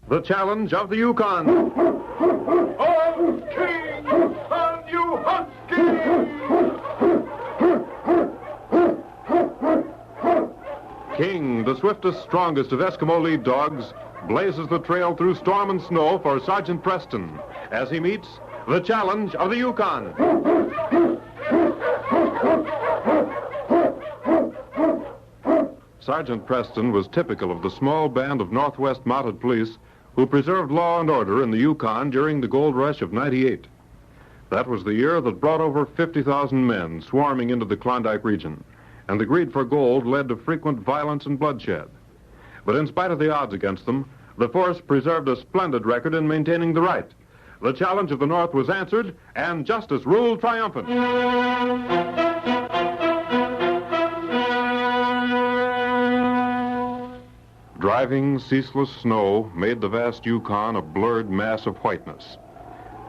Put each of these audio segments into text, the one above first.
the challenge of the Yukon. I'm king, and you husky! King, the swiftest, strongest of Eskimo lead dogs, blazes the trail through storm and snow for Sergeant Preston as he meets the challenge of the Yukon. Sergeant Preston was typical of the small band of Northwest Mounted Police who preserved law and order in the Yukon during the gold rush of '98. That was the year that brought over 50,000 men swarming into the Klondike region, and the greed for gold led to frequent violence and bloodshed. But in spite of the odds against them, the force preserved a splendid record in maintaining the right. The challenge of the North was answered, and justice ruled triumphant. Driving, ceaseless snow made the vast Yukon a blurred mass of whiteness.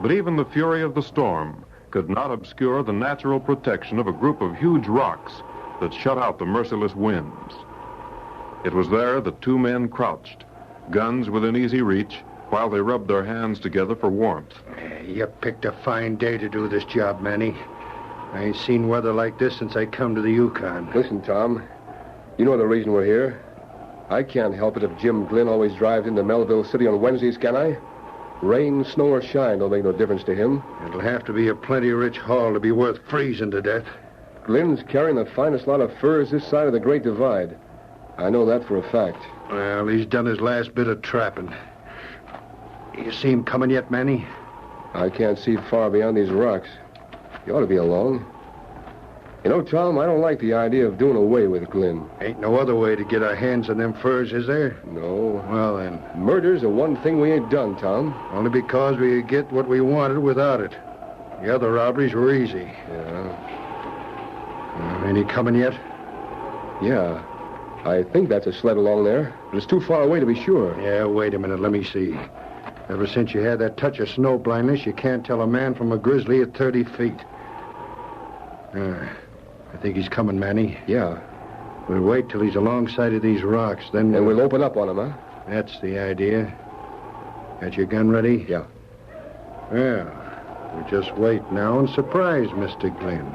But even the fury of the storm could not obscure the natural protection of a group of huge rocks that shut out the merciless winds. It was there that two men crouched, guns within easy reach, while they rubbed their hands together for warmth. You picked a fine day to do this job, Manny. I ain't seen weather like this since I come to the Yukon. Listen, Tom, you know the reason we're here. I can't help it if Jim Glynn always drives into Melville City on Wednesdays, can I? Rain, snow, or shine don't make no difference to him. It'll have to be a plenty rich haul to be worth freezing to death. Glynn's carrying the finest lot of furs this side of the Great Divide. I know that for a fact. Well, he's done his last bit of trapping. You see him coming yet, Manny? I can't see far beyond these rocks. You ought to be along. You know, Tom, I don't like the idea of doing away with Glynn. Ain't no other way to get our hands on them furs, is there? No. Well, then. Murder's the one thing we ain't done, Tom. Only because we get what we wanted without it. The other robberies were easy. Yeah. Ain't he coming yet? Yeah. I think that's a sled along there, but it's too far away to be sure. Yeah, wait a minute. Let me see. Ever since you had that touch of snow blindness, you can't tell a man from a grizzly at 30 feet. I think he's coming, Manny. Yeah. We'll wait till he's alongside of these rocks, then... And we'll open up on him, huh? That's the idea. Got your gun ready? Yeah. Well, we'll just wait now and surprise Mr. Glynn.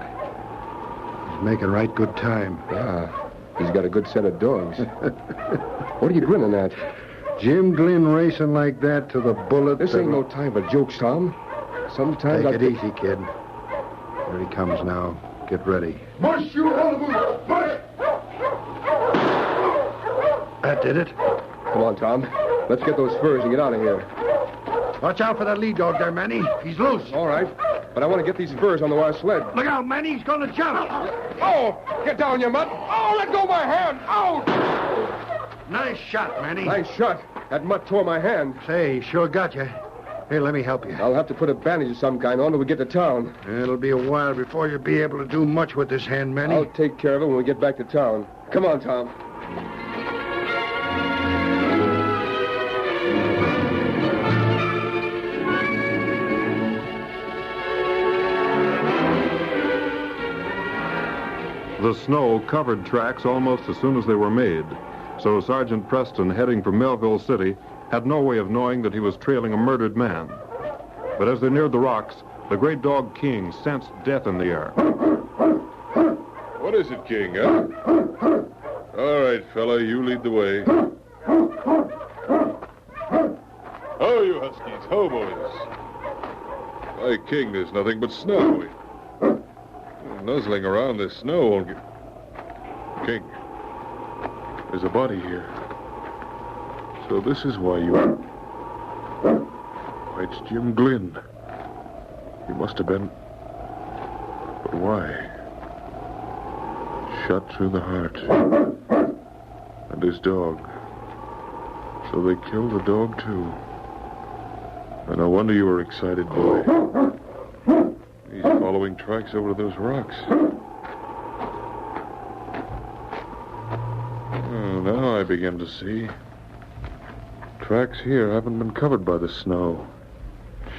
He's making right good time. Yeah. He's got a good set of dogs. What are you grinning at? Jim Glynn racing like that to the bullet... This ain't no time for jokes, Tom. Sometimes Take it easy, kid. Here he comes now. Get ready. Mush, you hullabaloo! Mush! That did it. Come on, Tom. Let's get those furs and get out of here. Watch out for that lead dog there, Manny. He's loose. All right. But I want to get these furs on the wire sled. Look out, Manny. He's going to jump. Oh! Get down, you mutt! Oh, let go of my hand! Oh! Nice shot, Manny. Nice shot. That mutt tore my hand. Say, he sure got you. Here, let me help you. I'll have to put a bandage of some kind on till we get to town. It'll be a while before you'll be able to do much with this hand, Manny. I'll take care of it when we get back to town. Come on, Tom. The snow covered tracks almost as soon as they were made, so Sergeant Preston, heading for Melville City, had no way of knowing that he was trailing a murdered man. But as they neared the rocks, the great dog King sensed death in the air. What is it, King, huh? All right, fella, you lead the way. Oh, you huskies. Ho, boys. Why, King, there's nothing but snow. Nuzzling around this snow won't get... King, there's a body here. So this is why you... Why, it's Jim Glynn. He must have been... But why? Shot through the heart. And his dog. So they killed the dog, too. And no wonder you were excited, boy. He's following tracks over those rocks. Oh, now I begin to see. Tracks here haven't been covered by the snow.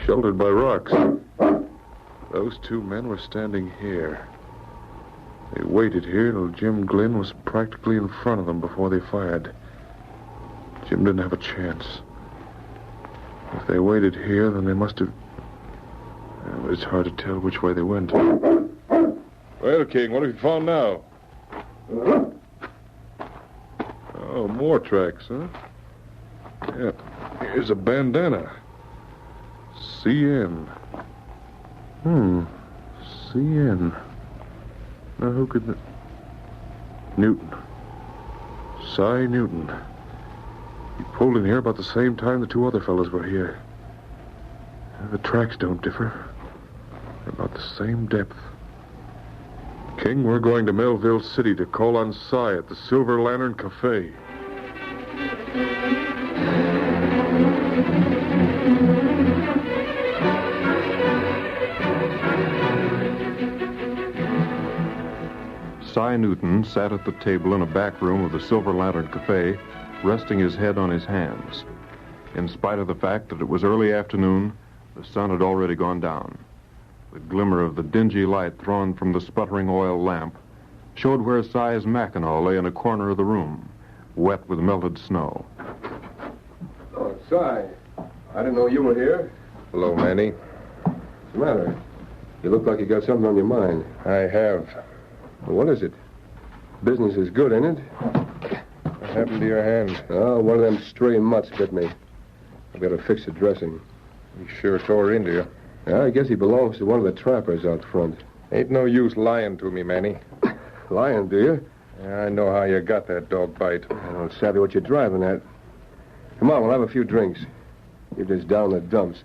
Sheltered by rocks. Those two men were standing here. They waited here till Jim Glynn was practically in front of them before they fired. Jim didn't have a chance. If they waited here, then they must have... Well, it's hard to tell which way they went. Well, King, what have you found now? Oh, more tracks, huh? Yeah. Here's a bandana. CN. CN. Now, who could... Newton. Cy Newton. He pulled in here about the same time the two other fellows were here. The tracks don't differ. They're about the same depth. King, we're going to Melville City to call on Cy at the Silver Lantern Cafe. Cy Newton sat at the table in a back room of the Silver Lantern Cafe, resting his head on his hands. In spite of the fact that it was early afternoon, the sun had already gone down. The glimmer of the dingy light thrown from the sputtering oil lamp showed where Cy's Mackinaw lay in a corner of the room, wet with melted snow. Oh, Cy. I didn't know you were here. Hello, Manny. What's the matter? You look like you got something on your mind. I have. Well, what is it? Business is good, ain't it? What happened to your hand? Oh, one of them stray mutts bit me. I've got to fix the dressing. He sure tore into you. Yeah, I guess he belongs to one of the trappers out front. Ain't no use lying to me, Manny. Lying, do you? Yeah, I know how you got that dog bite. I don't savvy what you're driving at. Come on, we'll have a few drinks. You're just down in the dumps.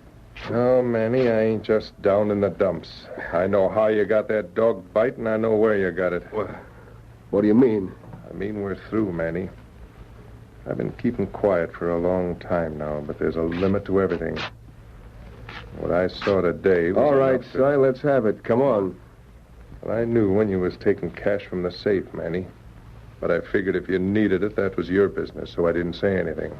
Oh, Manny, I ain't just down in the dumps. I know how you got that dog bite, and I know where you got it. What do you mean? I mean we're through, Manny. I've been keeping quiet for a long time now, but there's a limit to everything. What I saw today was... All right, Cy, let's have it. Come on. Well, I knew when you was taking cash from the safe, Manny. But I figured if you needed it, that was your business, so I didn't say anything.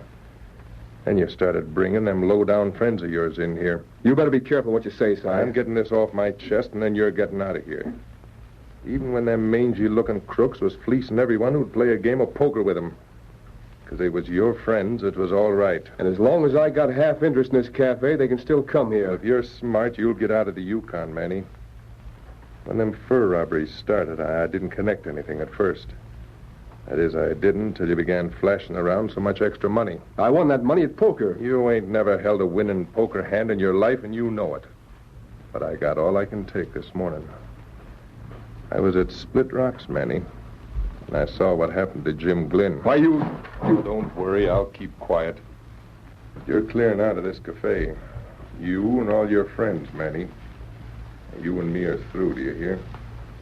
Then you started bringing them low-down friends of yours in here. You better be careful what you say, Cy. I'm getting this off my chest, and then you're getting out of here. Even when them mangy-looking crooks was fleecing everyone who'd play a game of poker with them. Because they was your friends, it was all right. And as long as I got half interest in this cafe, they can still come here. If you're smart, you'll get out of the Yukon, Manny. When them fur robberies started, I didn't connect anything at first. That is, I didn't till you began flashing around so much extra money. I won that money at poker. You ain't never held a winning poker hand in your life, and you know it. But I got all I can take this morning. I was at Split Rocks, Manny, and I saw what happened to Jim Glynn. Why, you... Oh, don't worry, I'll keep quiet. You're clearing out of this cafe. You and all your friends, Manny. You and me are through, do you hear?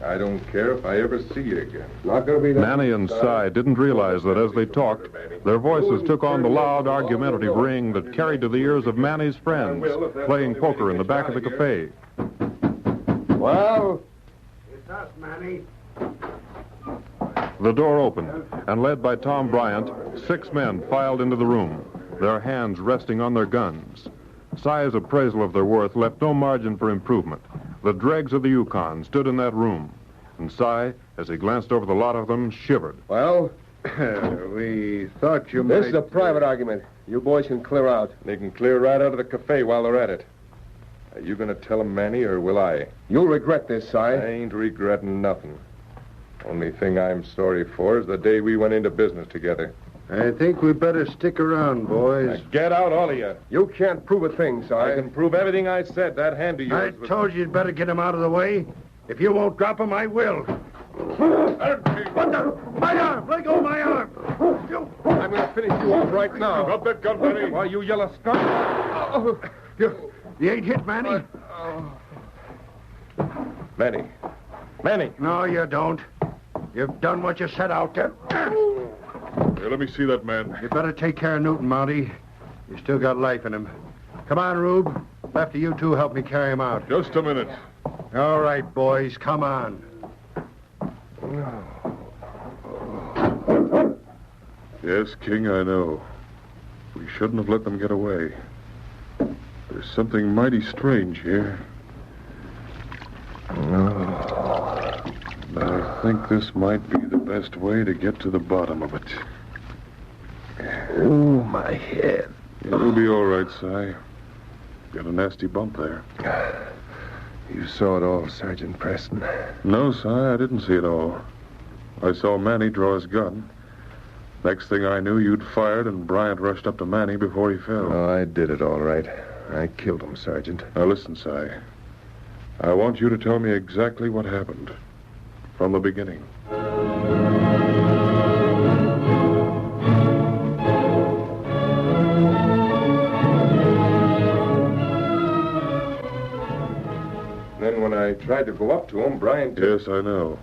I don't care if I ever see you again. Not gonna be that... Manny and Cy didn't realize that as they talked, their voices took on the loud, argumentative ring that carried to the ears of Manny's friends, playing poker in the back of the cafe. Well... It's us, Manny. The door opened, and led by Tom Bryant, 6 men filed into the room, their hands resting on their guns. Cy's appraisal of their worth left no margin for improvement. The dregs of the Yukon stood in that room, and Cy, as he glanced over the lot of them, shivered. Well, We thought you might... this is a private argument. You boys can clear out. They can clear right out of the cafe while they're at it. Are you going to tell them, Manny, or will I? You'll regret this, Cy. I ain't regretting nothing. Only thing I'm sorry for is the day we went into business together. I think we better stick around, boys. Now get out, all of you. You can't prove a thing, Cy. I can prove everything I said. That hand of I yours was... told you you'd better get him out of the way. If you won't drop him, I will. What the? My arm! Let go of my arm! I'm going to finish you off right now. Drop that gun, Manny. Why, you yellow skunk. You ain't hit, Manny? Manny. Manny. No, you don't. You've done what you set out to. Here, let me see that man. You better take care of Newton, Mountie. You still got life in him. Come on, Rube. After you two help me carry him out. Just a minute. All right, boys, come on. Yes, King, I know. We shouldn't have let them get away. There's something mighty strange here. But I think this might be the best way to get to the bottom of it. Oh, my head. It'll be all right, Cy. Got a nasty bump there. You saw it all, Sergeant Preston. No, Si, I didn't see it all. I saw Manny draw his gun. Next thing I knew, you'd fired, and Bryant rushed up to Manny before he fell. Oh, I did it all right. I killed him, Sergeant. Now, listen, Si. I want you to tell me exactly what happened. From the beginning. Then when I tried to go up to him, Bryant... Yes, I know.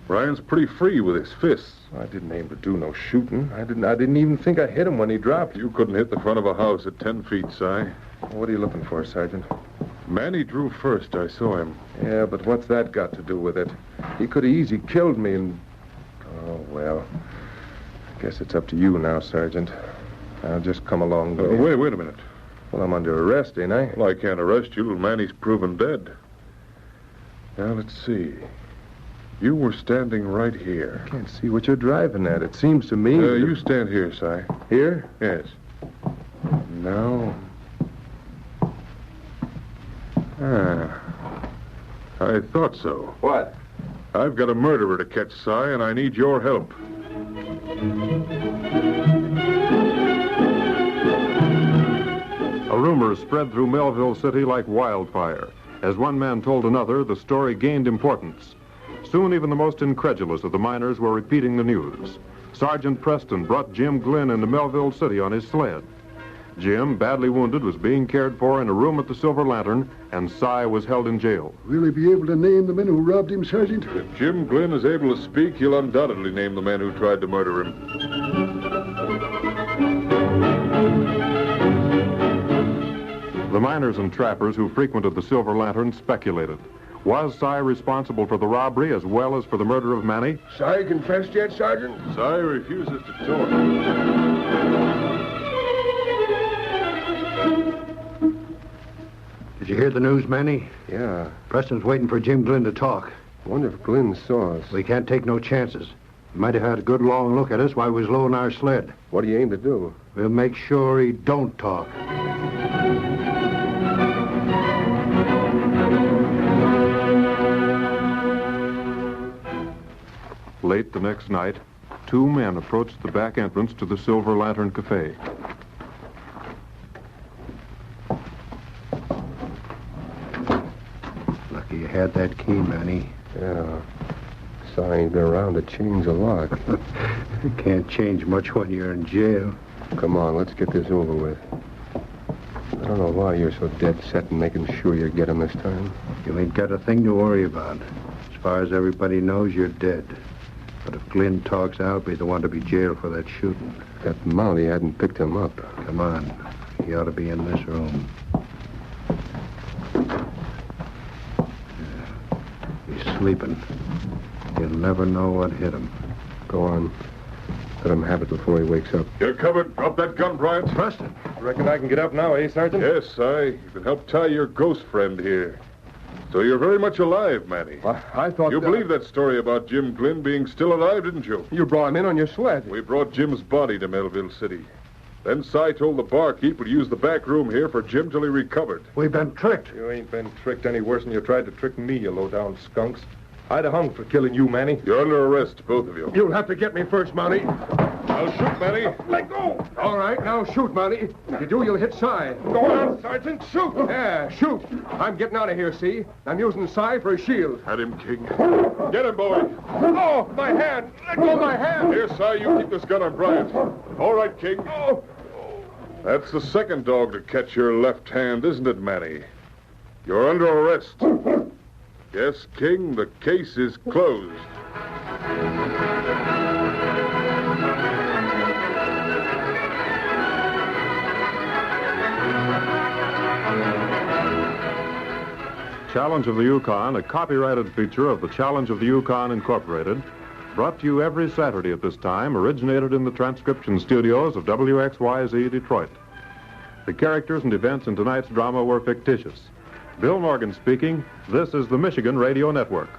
Bryant's pretty free with his fists. I didn't aim to do no shooting. I didn't even think I hit him when he dropped. You couldn't hit the front of a house at 10 feet, Si. What are you looking for, Sergeant? Manny drew first. I saw him. Yeah, but what's that got to do with it? He could have easy killed me and... Oh, well. I guess it's up to you now, Sergeant. I'll just come along with you. Wait a minute. Well, I'm under arrest, ain't I? Well, I can't arrest you till Manny's proven dead. Now, let's see. You were standing right here. I can't see what you're driving at. It seems to me... You stand here, Si. Here? Yes. Now... I thought so. What? I've got a murderer to catch, Si, and I need your help. A rumor spread through Melville City like wildfire. As one man told another, the story gained importance. Soon even the most incredulous of the miners were repeating the news. Sergeant Preston brought Jim Glynn into Melville City on his sled. Jim, badly wounded, was being cared for in a room at the Silver Lantern, and Si was held in jail. Will he be able to name the men who robbed him, Sergeant? If Jim Glynn is able to speak, he'll undoubtedly name the men who tried to murder him. The miners and trappers who frequented the Silver Lantern speculated. Was Si responsible for the robbery as well as for the murder of Manny? Si confessed yet, Sergeant? Si refuses to talk. Did you hear the news, Manny? Yeah. Preston's waiting for Jim Glynn to talk. I wonder if Glynn saw us. We can't take no chances. He might have had a good long look at us while we was low in our sled. What do you aim to do? We'll make sure he don't talk. Late the next night, two men approached the back entrance to the Silver Lantern Cafe. Lucky you had that key, Manny. Yeah. Si ain't been around to change a lock. You can't change much when you're in jail. Come on, let's get this over with. I don't know why you're so dead set in making sure you get him this time. You ain't got a thing to worry about. As far as everybody knows, you're dead. But if Glynn talks, I'll be the one to be jailed for that shooting. That Mountie hadn't picked him up. Come on. He ought to be in this room. He's sleeping. He'll never know what hit him. Go on. Let him have it before he wakes up. You're covered. Drop that gun, Bryant. Preston! Reckon I can get up now, eh, Sergeant? Yes, Si. You can help tie your ghost friend here. So you're very much alive, Manny. I thought... You believe that story about Jim Glynn being still alive, didn't you? You brought him in on your sled. We brought Jim's body to Melville City. Then Si told the barkeep would use the back room here for Jim till he recovered. We've been tricked. You ain't been tricked any worse than you tried to trick me, you low-down skunks. I'd have hung for killing you, Manny. You're under arrest, both of you. You'll have to get me first, Mountie. I'll shoot, Manny. Let go! All right, now shoot, Mountie. If you do, you'll hit Si. Go on, Sergeant, shoot! Yeah, shoot. I'm getting out of here, see? I'm using Si for a shield. At him, King. Get him, boy. Oh, my hand! Let go of my hand! Here, Si, you keep this gun on Bryant. All right, King. Oh. That's the second dog to catch your left hand, isn't it, Manny? You're under arrest. Yes, King, the case is closed. Challenge of the Yukon, a copyrighted feature of the Challenge of the Yukon Incorporated, brought to you every Saturday at this time, originated in the transcription studios of WXYZ Detroit. The characters and events in tonight's drama were fictitious. Bill Morgan speaking. This is the Michigan Radio Network.